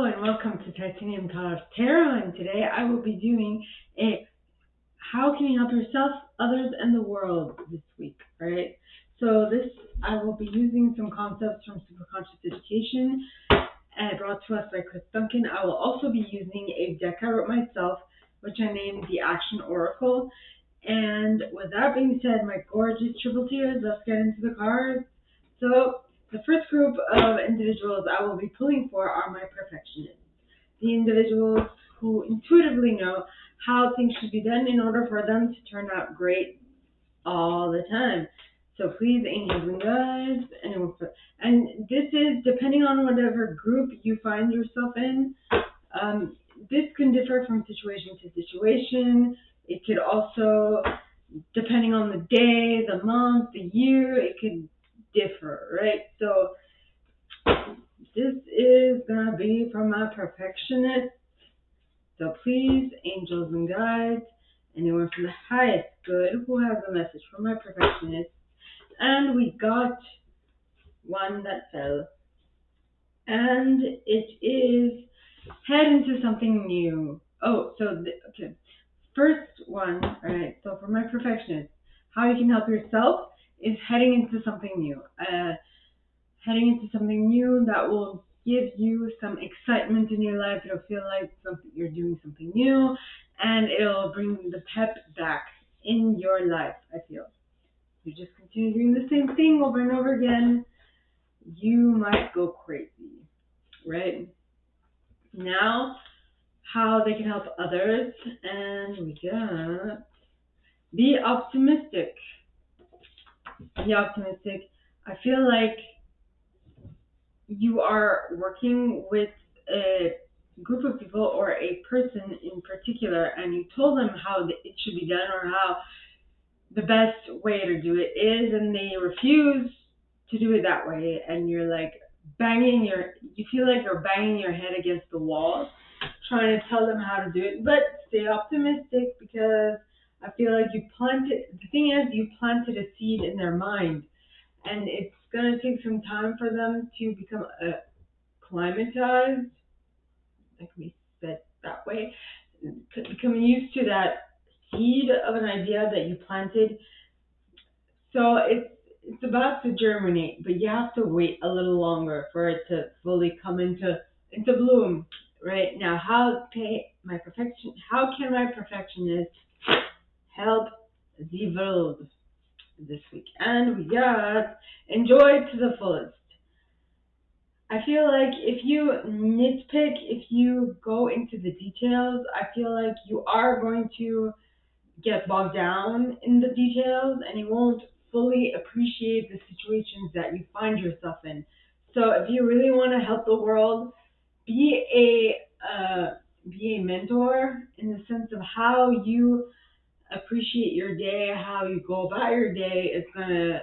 and welcome to Titanium Tarot, and today I will be doing a how can you help yourself, others, and the world this week, right? So I will be using some concepts from Superconscious Education, brought to us by Chris Duncan. I will also be using a deck I wrote myself, which I named the Action Oracle. And with that being said, my gorgeous triple tears, let's get into the cards. So the first group of individuals I will be pulling for are my perfectionists, the individuals who intuitively know how things should be done in order for them to turn out great all the time. So please, angels and guides, and this is depending on whatever group you find yourself in. This can differ from situation to situation. It could also, depending on the day, the month, the year, it could differ, right? So this is going to be from my perfectionist. So please, angels and guides, anyone from the highest good who has a message for my perfectionist. And we got one that fell. And it is head into something new. Okay. First one, all right, so for my perfectionist, how you can help yourself is heading into something new. Heading into something new that will give you some excitement in your life. It'll feel like you're doing something new, and it'll bring the pep back in your life, I feel. You just continue doing the same thing over and over again, you might go crazy, right? Now, how they can help others, and we got be optimistic. Be optimistic. I feel like you are working with a group of people or a person in particular, and you told them how it should be done or how the best way to do it is, and they refuse to do it that way, and you're like you feel like you're banging your head against the wall trying to tell them how to do it. But stay optimistic, because I feel like you planted a seed in their mind, and it's going to take some time for them to become acclimatized, that can be said that way, become used to that seed of an idea that you planted. So it's about to germinate, but you have to wait a little longer for it to fully come into bloom. Right now, how can my perfectionist help the world this week? And we got enjoy to the fullest. I feel like if you nitpick, if you go into the details, I feel like you are going to get bogged down in the details, and you won't fully appreciate the situations that you find yourself in. So if you really want to help the world, be a mentor in the sense of how you appreciate your day, how you go about your day is going to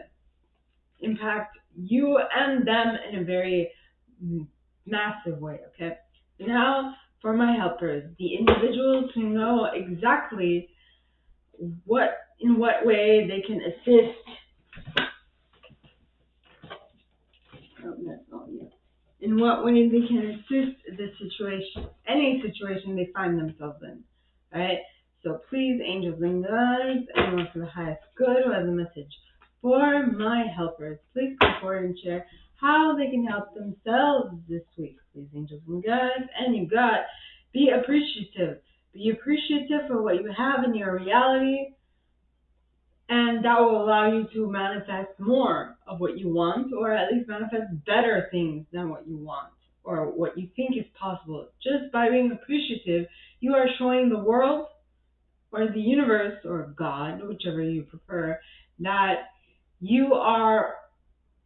impact you and them in a very massive way, okay? Now, for my helpers, the individuals who know exactly in what way they can assist. In what way they can assist the situation, any situation they find themselves in, right? So please, angels and guides, anyone for the highest good who has a message for my helpers, please come forward and share how they can help themselves this week. Please, angels and guides, and you got be appreciative. Be appreciative for what you have in your reality, and that will allow you to manifest more of what you want, or at least manifest better things than what you want, or what you think is possible. Just by being appreciative, you are showing the world, or the universe, or God, whichever you prefer, that you are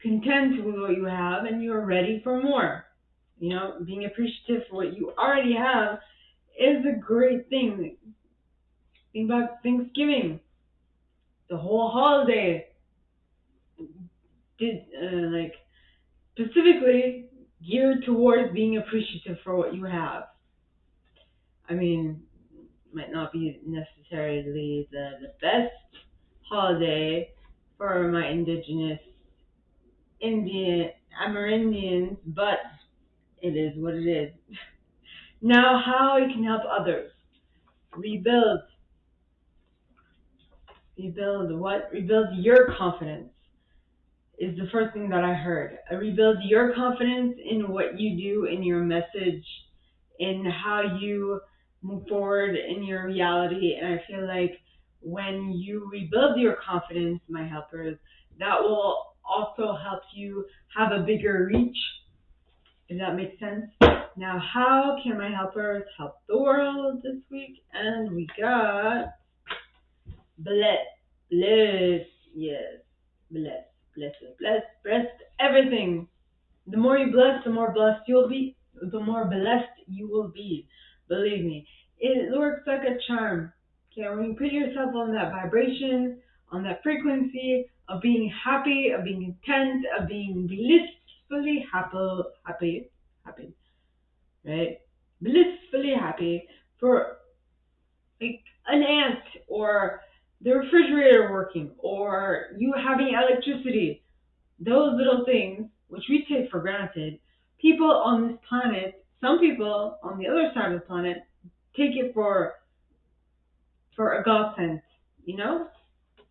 content with what you have and you are ready for more. You know, being appreciative for what you already have is a great thing. Think about Thanksgiving. The whole holiday specifically geared towards being appreciative for what you have. I mean, it might not be necessarily the best holiday for my indigenous Amerindians, but it is what it is. Now, how you can help others. Rebuild. Rebuild what? Rebuild your confidence is the first thing that I heard. Rebuild your confidence in what you do, in your message, in how you move forward in your reality. And I feel like when you rebuild your confidence, my helpers, that will also help you have a bigger reach, if that makes sense. Now, how can my helpers help the world this week? And we got bless, bless, yes, bless, bless everything. The more you bless, the more blessed you'll be. The more blessed you will be. Believe me, it works like a charm. Okay, when you put yourself on that vibration, on that frequency of being happy, of being content, of being blissfully happy, right? Blissfully happy for like an ant or the refrigerator working or you having electricity. Those little things, which we take for granted, people on this planet, some people on the other side of the planet, take it for a godsend, you know?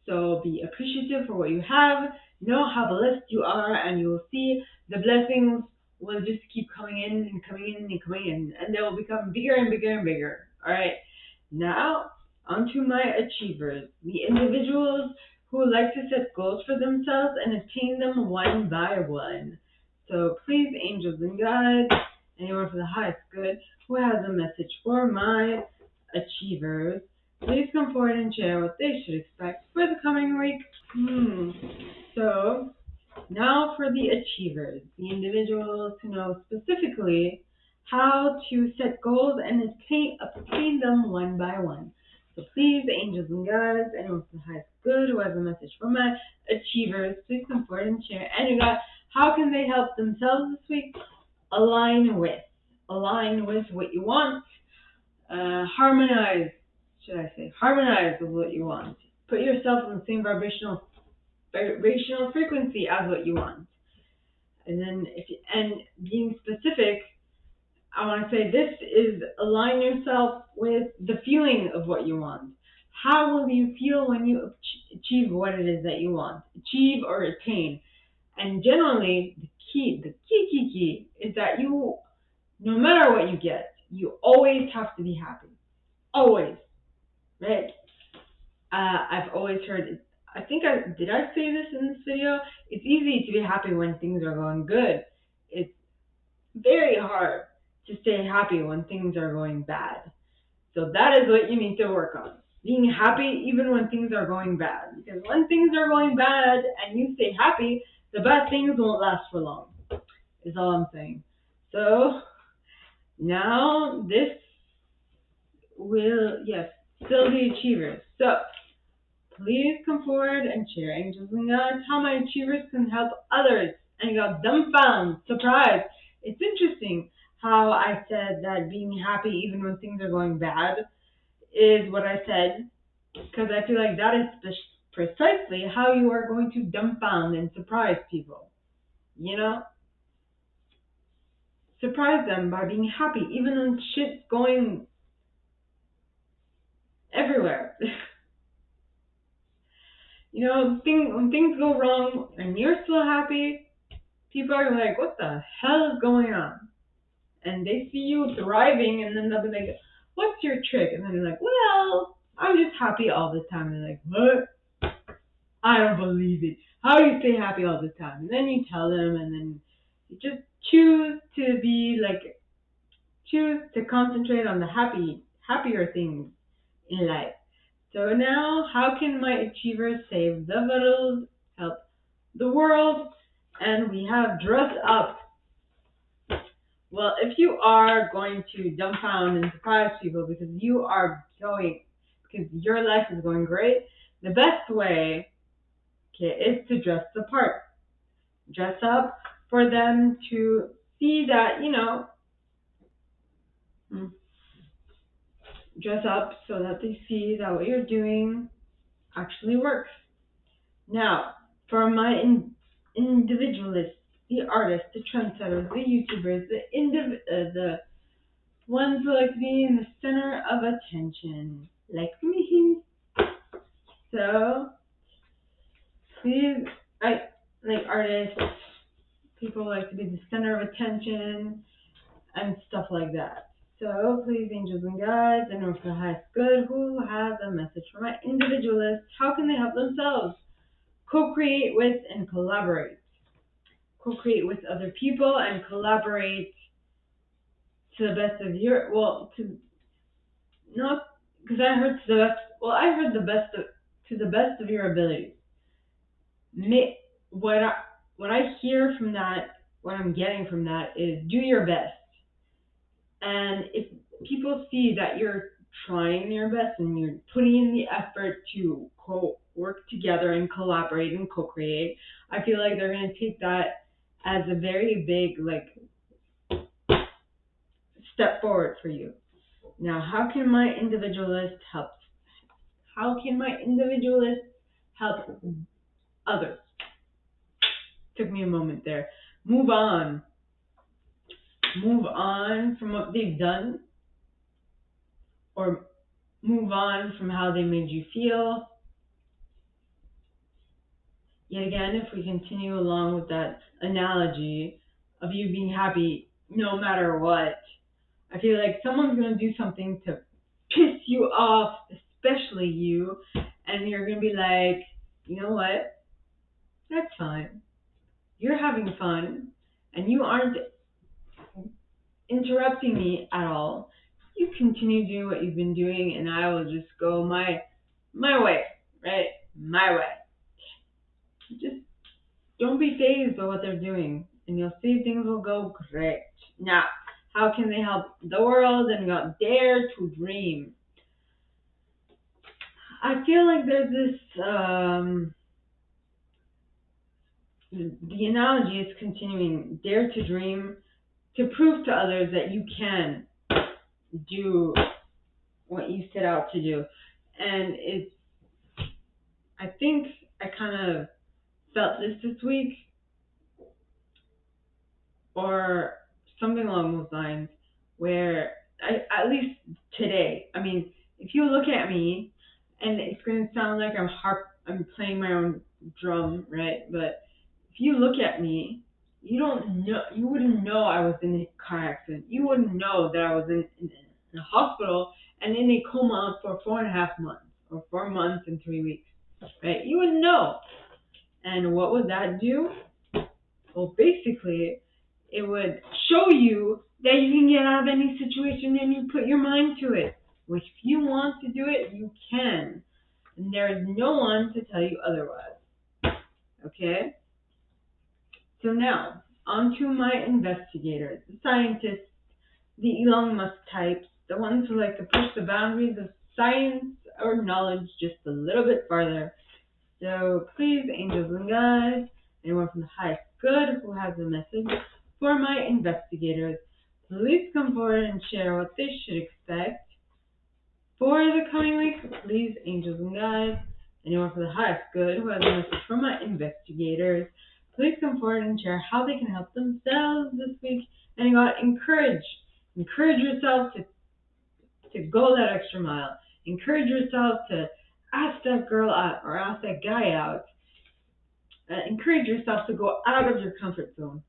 So be appreciative for what you have, know how blessed you are, and you will see the blessings will just keep coming in and coming in and coming in, and they will become bigger and bigger and bigger. All right? Now, onto my achievers, the individuals who like to set goals for themselves and attain them one by one. So please, angels and guides, anyone for the highest good who has a message for my achievers, please come forward and share what they should expect for the coming week. So, now for the achievers, the individuals who know specifically how to set goals and obtain them one by one. So please, angels and guides, anyone with the highest good who has a message for my achievers, please come forward and share. And you got, how can they help themselves this week? Align with what you want. Harmonize with what you want. Put yourself on the same vibrational frequency as what you want. And then, being specific, I want to say this is align yourself with the feeling of what you want. How will you feel when you achieve what it is that you want? Achieve or attain. And generally, the key is that you, no matter what you get, you always have to be happy. Always. Right? I've always heard, did I say this in this video? It's easy to be happy when things are going good. It's very hard to stay happy when things are going bad. So that is what you need to work on. Being happy even when things are going bad. Because when things are going bad and you stay happy, the bad things won't last for long, is all I'm saying. So now this will, yes, still the achievers. So please come forward and share, angels and guides, how my achievers can help others. And you got dumbfounded, surprised. It's interesting how I said that being happy even when things are going bad is what I said, because I feel like that is precisely how you are going to dumbfound and surprise people. You know? Surprise them by being happy even when shit's going everywhere. You know, when things go wrong and you're still happy, people are like, what the hell is going on? And they see you thriving, and then they'll be like, what's your trick? And then you're like, well, I'm just happy all the time. And they're like, what? I don't believe it. How do you stay happy all the time? And then you tell them, and then you just choose to concentrate on the happier things in life. So now, how can my achievers save the world, help the world? And we have dress up. Well, if you are going to dumbfound and surprise people because your life is going great, the best way, is to dress the part. Dress up for them to see that, dress up so that they see that what you're doing actually works. Now, for my individualists, the artists, the trendsetters, the YouTubers, Ones who like to be in the center of attention, like me. So, please, like artists, people like to be the center of attention and stuff like that. So, please, angels and guides, and for the highest good, who has a message for my individualists? How can they help themselves? Co-create with and collaborate. Co-create with other people and collaborate to the best of your, not, because I heard to the best, I heard to the best of your abilities. What I hear from that, what I'm getting from that is do your best. And if people see that you're trying your best and you're putting in the effort to work together and collaborate and co-create, I feel like they're going to take that as a very big step forward for you. Now, how can my individualist help? How can my individualist help others? Took me a moment there. Move on from what they've done, or move on from how they made you feel. Yet again, if we continue along with that analogy of you being happy no matter what, I feel like someone's going to do something to piss you off, especially you, and you're going to be like, you know what? That's fine. You're having fun, and you aren't interrupting me at all. You continue doing what you've been doing, and I will just go my way, right? My way. Just don't be fazed by what they're doing, and you'll see things will go great. Now, how can they help the world? And got dare to dream. I feel like there's this, the analogy is continuing, dare to dream, to prove to others that you can do what you set out to do. And I think I kind of felt this week, or something along those lines, where at least today, I mean, if you look at me, and it's going to sound like I'm playing my own drum, right? But if you look at me, you wouldn't know I was in a car accident. You wouldn't know that I was in a hospital and in a coma for 4.5 months, or 4 months and 3 weeks, right? You wouldn't know. And what would that do? Well, basically, it would show you that you can get out of any situation and you put your mind to it. Which, if you want to do it, you can. And there is no one to tell you otherwise. Okay? So now, on to my investigators, the scientists, the Elon Musk types, the ones who like to push the boundaries of science or knowledge just a little bit farther. So please, angels and guides, anyone from the highest good who has a message for my investigators, please come forward and share what they should expect for the coming week. Please, angels and guides, anyone from the highest good who has a message for my investigators, please come forward and share how they can help themselves this week. And God, encourage yourself to go that extra mile. Encourage yourself to ask that girl out or ask that guy out. Encourage yourself to go out of your comfort zone,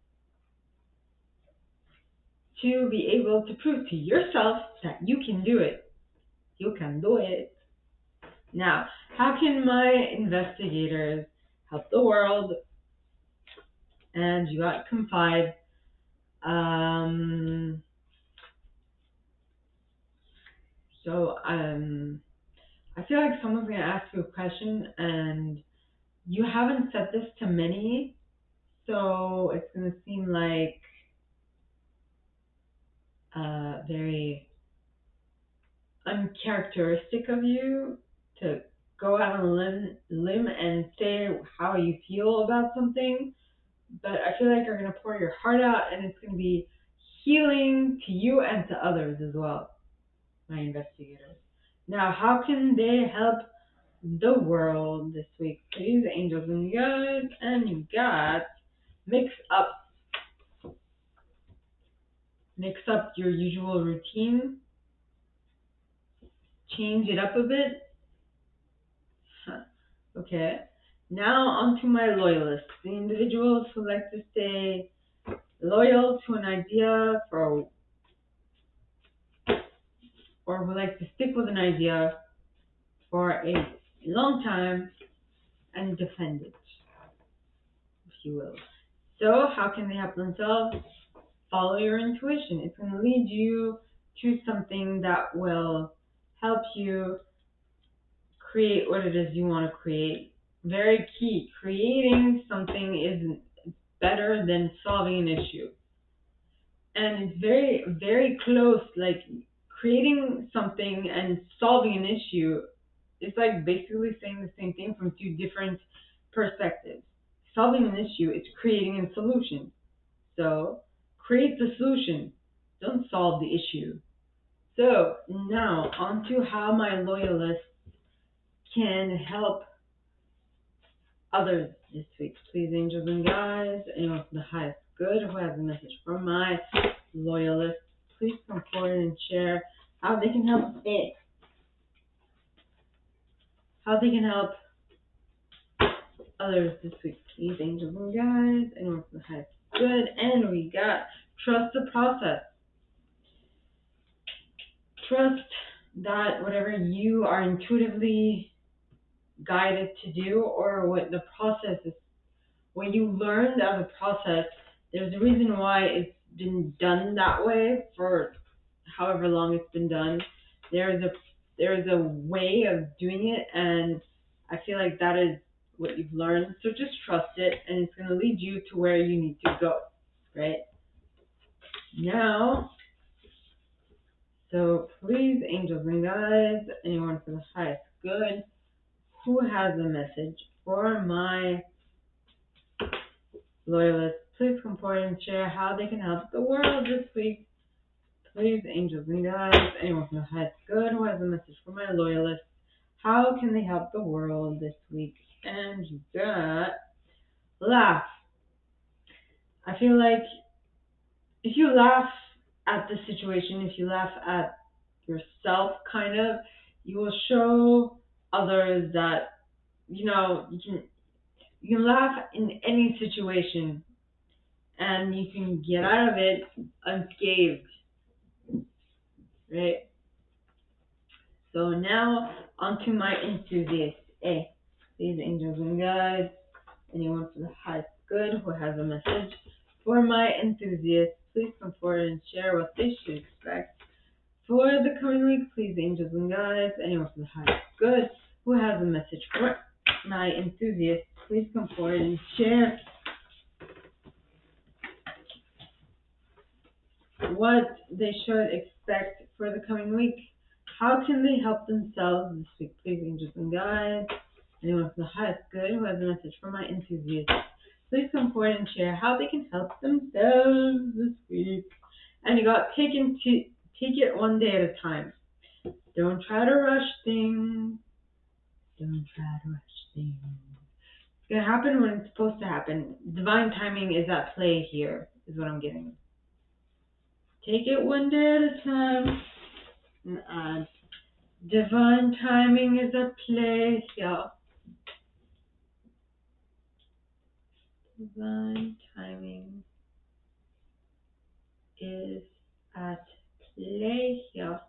to be able to prove to yourself that you can do it. You can do it. Now, how can my investigators help the world? And you got confide. I feel like someone's going to ask you a question, and you haven't said this to many, so it's going to seem like very uncharacteristic of you to go out on a limb and say how you feel about something. But I feel like you're going to pour your heart out, and it's going to be healing to you and to others as well, my investigators. Now, how can they help the world this week? Please, angels and guides, and you got mix up mix up your usual routine, change it up a bit. Okay. Now on to my loyalists, the individuals who like to stay loyal to an idea or who like to stick with an idea for a long time and defend it, if you will. So how can they help themselves? Follow your intuition. It's going to lead you to something that will help you create what it is you want to create. Very key. Creating something is better than solving an issue. And it's very, very close. Like creating something and solving an issue is like basically saying the same thing from two different perspectives. Solving an issue is creating a solution. So create the solution. Don't solve the issue. So now on to how my loyalists can help others this week. Please, angels and guides, anyone from the highest good who has a message for my loyalists, please come forward and share how they can help it. How they can help others this week. Please, angels and guides, anyone from the highest good. And we got trust the process. Trust that whatever you are intuitively guided to do, or what the process is, what you learned out of the process, there's a reason why it's been done that way for however long it's been done. There's a way of doing it, and I feel like that is what you've learned. So just trust it, and it's going to lead you to where you need to go, right? Now, so please, angels and guides, anyone for the highest good, who has a message for my loyalists, please come forward and share how they can help the world this week. Please, angels and guides, anyone from the highest good who has a message for my loyalists, how can they help the world this week? And you got laugh. I feel like if you laugh at the situation, if you laugh at yourself, kind of, you will show others that you can laugh in any situation and you can get out of it unscathed, right? So now onto my enthusiasts. These angels and guides, anyone from the highest good who has a message for my enthusiasts, please come forward and share what they should expect for the coming week. Please, angels and guides, anyone from the highest good who has a message for my enthusiasts, please come forward and share what they should expect for the coming week. How can they help themselves this week? Please, angels and guides, anyone from the highest good who has a message for my enthusiasts, please come forward and share how they can help themselves this week. And you got take it one day at a time. Don't try to rush things. Don't try to rush things. It's gonna happen when it's supposed to happen. Divine timing is at play here, is what I'm getting. Take it one day at a time. And divine timing is at play here. Divine timing is at play here.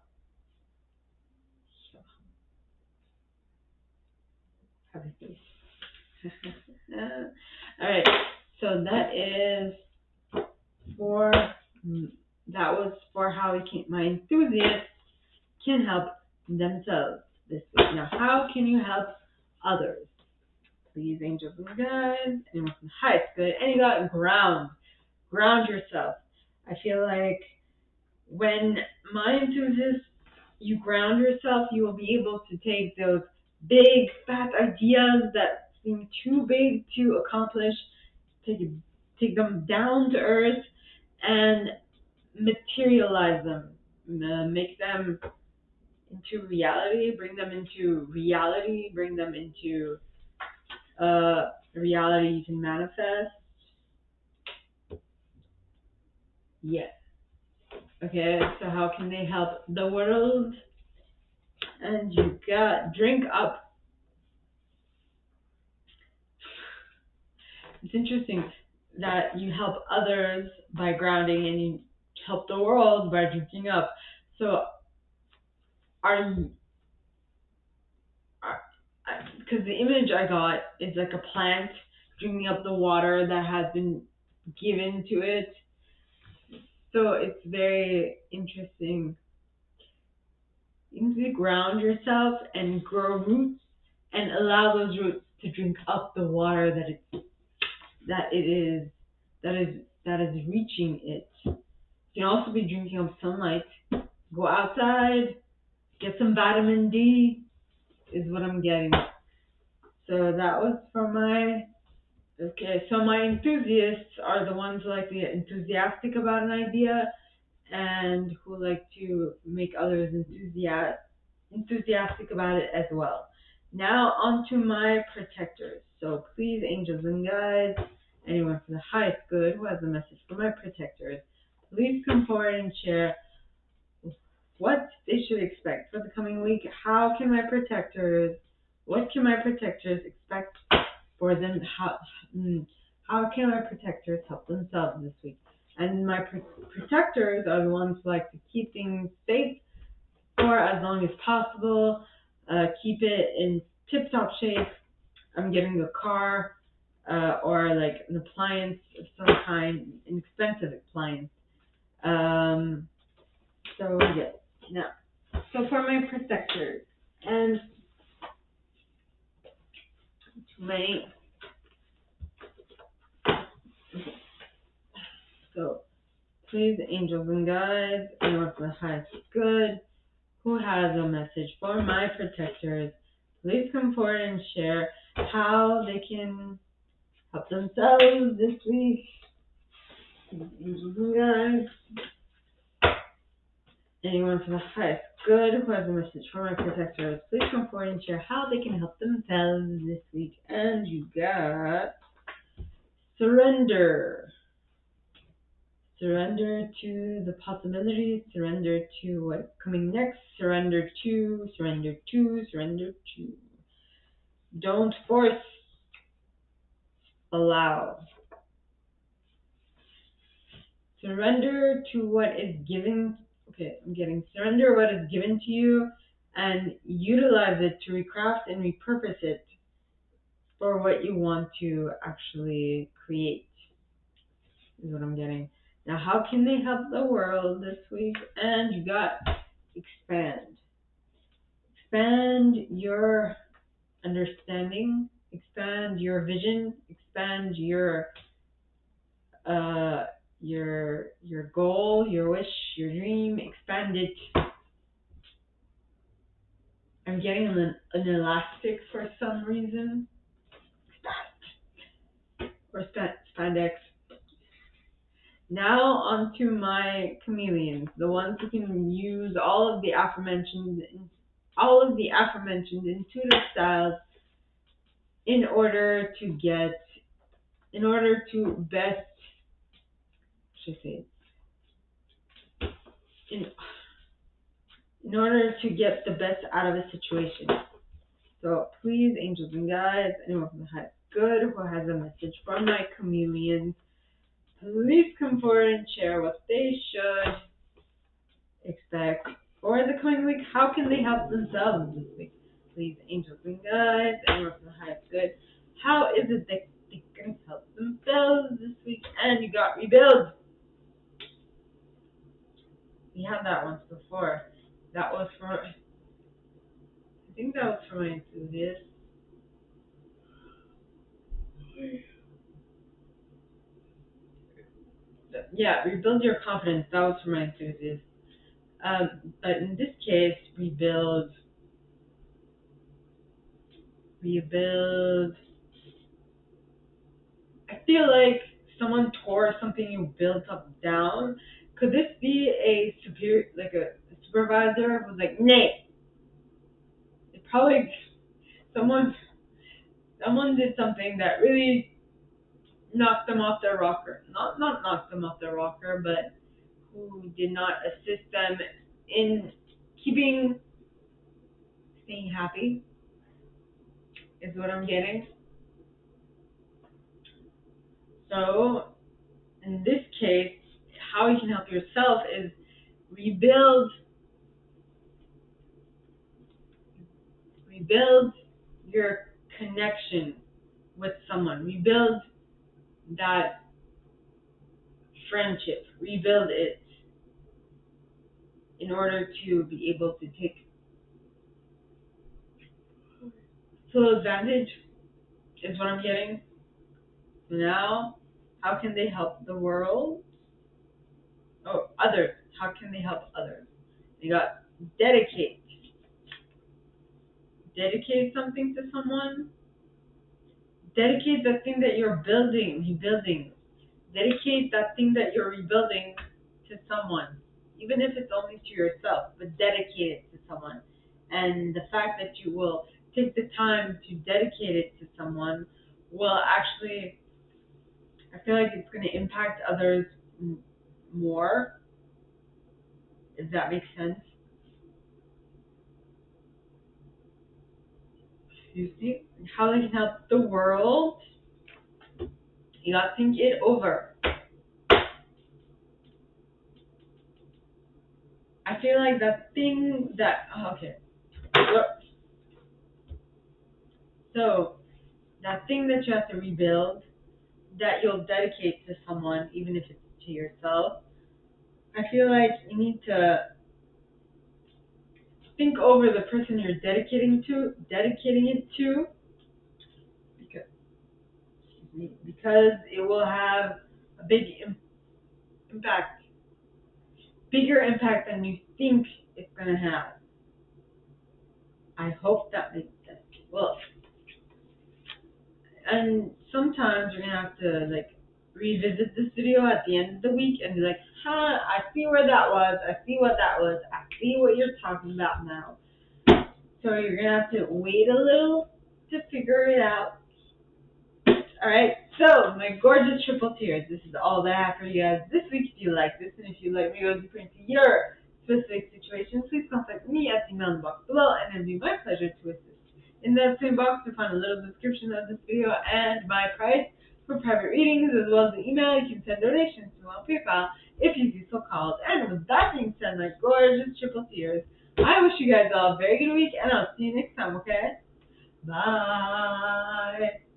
Happy face. Alright, so that was for how my enthusiasts can help themselves this week. Now, how can you help others? Please, angels and guides, anyone from the highest good, and you got ground yourself. I feel like when my enthusiasts, you ground yourself, you will be able to take those big, fat ideas that seem too big to accomplish, take them down to earth and materialize them, make them into reality, bring them into reality you can manifest. Yes. Okay, so how can they help the world? And you got drink up. It's interesting that you help others by grounding and you help the world by drinking up. So are you, because the image I got is like a plant drinking up the water that has been given to it. So it's very interesting. You need to ground yourself and grow roots and allow those roots to drink up the water that is reaching it. You can also be drinking up sunlight. Go outside, get some vitamin D is what I'm getting. So that was for my okay. So my enthusiasts are the ones who like to get enthusiastic about an idea and who like to make others enthusiastic about it as well. Now on to my protectors. So please, angels and guides, anyone from the highest good who has a message for my protectors, please come forward and share what they should expect for the coming week. What can my protectors expect for them? How can my protectors help themselves this week? And my protectors are the ones who like to keep things safe for as long as possible, keep it in tip-top shape. I'm getting a car or like an appliance of some kind, an expensive appliance. So yes, now, so for my protectors and my, so please, angels and guides, anyone from the highest good who has a message for my protectors, please come forward and share how they can help themselves this week. Angels and guides, anyone from the highest good who has a message for my protectors, please come forward and share how they can help themselves this week. And you got surrender. Surrender to the possibilities, surrender to what's coming next, surrender to. Don't force, allow. Surrender to what is given. Okay, I'm getting surrender what is given to you and utilize it to recraft and repurpose it for what you want to actually create, is what I'm getting. Now, how can they help the world this week? And you got expand. Expand your understanding, expand your vision, expand your goal, your wish, your dream, expand it. I'm getting an elastic for some reason. Or spandex. Now onto my chameleons, the ones who can use all of the aforementioned intuitive styles in order to best, should I say, in order to get the best out of a situation. So please, angels and guides, anyone from the highest good who has a message from my chameleons, please come forward and share what they should expect for the coming week. How can they help themselves this week? Please, angels and guides, anyone from the highest good, how is it that they can help themselves this week? And you got rebuild. We had that once before. That was for, I think that was for my enthusiast. Yeah, rebuild your confidence. That was for my enthusiast. But in this case, rebuild. I feel like someone tore something you built up down. Could this be a supervisor who's like, nay? It probably someone did something that really knocked them off their rocker. Not knocked them off their rocker, but who did not assist them in staying happy, is what I'm getting. So, in this case, how you can help yourself is rebuild your connection with someone. Rebuild that friendship. Rebuild it in order to be able to take full advantage, is what I'm getting. So now, how can they help the world? Oh, others. How can they help others? You got dedicate. Dedicate something to someone. Dedicate the thing that you're rebuilding. Dedicate that thing that you're rebuilding to someone, even if it's only to yourself, but dedicate it to someone. And the fact that you will take the time to dedicate it to someone will actually, I feel like it's going to impact others more, if that makes sense. You see how they can help the world? You got to think it over. I feel like that thing that, okay. So, that thing that you have to rebuild, that you'll dedicate to someone, even if it's to yourself, I feel like you need to think over the person you're dedicating it to, because it will have a impact, bigger impact than you think it's going to have. I hope that makes sense. Well, and sometimes you're going to have to revisit this video at the end of the week and be like, I see where that was, I see what that was, I see what you're talking about now. So you're going to have to wait a little to figure it out. Alright, so my gorgeous triple tears, this is all that I have for you guys this week. If you like this, and if you like me go deeper into your specific situation, please contact me at the email in the box below, and it'll be my pleasure to assist. In that same box, you'll find a little description of this video and my price for private readings, as well as the email you can send donations to on PayPal if you do so called. And with that being said, my gorgeous triple tears, I wish you guys all a very good week, and I'll see you next time, okay? Bye!